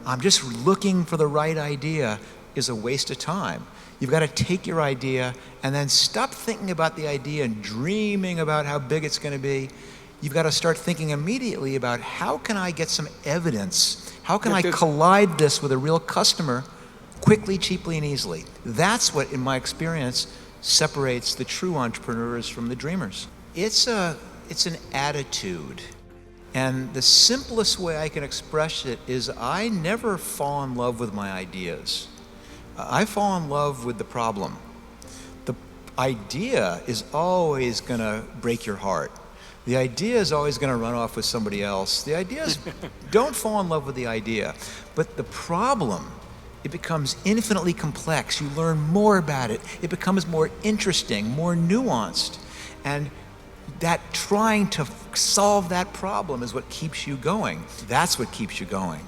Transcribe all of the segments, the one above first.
I'm just looking for the right idea is a waste of time. You've got to take your idea and then stop thinking about the idea and dreaming about how big it's going to be. You've got to start thinking immediately about how can I get some evidence? How can I collide this with a real customer quickly, cheaply, and easily? That's what, in my experience, separates the true entrepreneurs from the dreamers. It's an attitude. And the simplest way I can express it is I never fall in love with my ideas. I fall in love with the problem. The idea is always going to break your heart. The idea is always going to run off with somebody else. The idea is, don't fall in love with the idea. But the problem, it becomes infinitely complex. You learn more about it. It becomes more interesting, more nuanced. And that trying to solve that problem is what keeps you going. That's what keeps you going.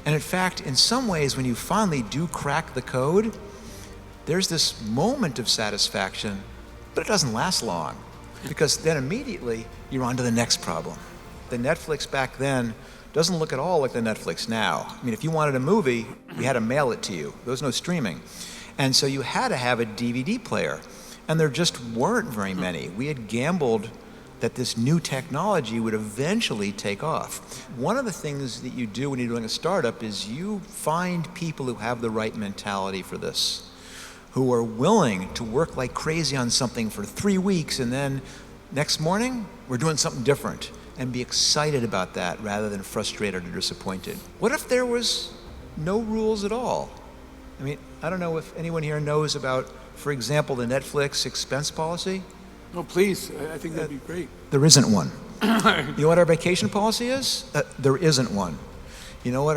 And in fact, in some ways, when you finally do crack the code, there's this moment of satisfaction, but it doesn't last long, because then immediately you're on to the next problem. The Netflix back then doesn't look at all like the Netflix now. I mean, if you wanted a movie, we had to mail it to you. There was no streaming. And so you had to have a DVD player, and there just weren't very many. We had gambled that this new technology would eventually take off. One of the things that you do when you're doing a startup is you find people who have the right mentality for this, who are willing to work like crazy on something for 3 weeks, and then next morning, we're doing something different, and be excited about that rather than frustrated or disappointed. What if there was no rules at all? I mean, I don't know if anyone here knows about, for example, the Netflix expense policy. Oh, please. I think that'd be great. There isn't one. You know what our vacation policy is? There isn't one. You know what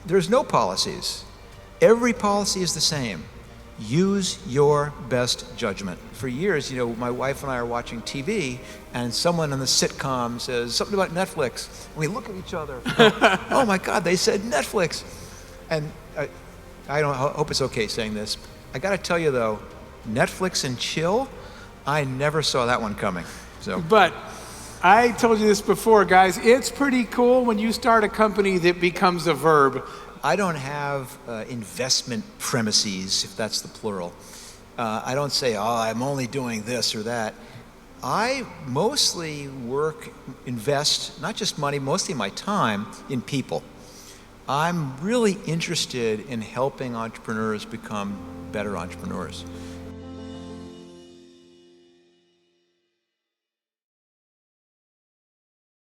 there's no policies. Every policy is the same. Use your best judgment. For years, my wife and I are watching TV, and someone on the sitcom says something about Netflix. And we look at each other. Oh my God, they said Netflix. And I hope it's okay saying this. I got to tell you though, Netflix and chill, I never saw that one coming. So. But I told you this before, guys. It's pretty cool when you start a company that becomes a verb. I don't have investment premises, if that's the plural. I don't say, I'm only doing this or that. I mostly invest, not just money, mostly my time in people. I'm really interested in helping entrepreneurs become better entrepreneurs.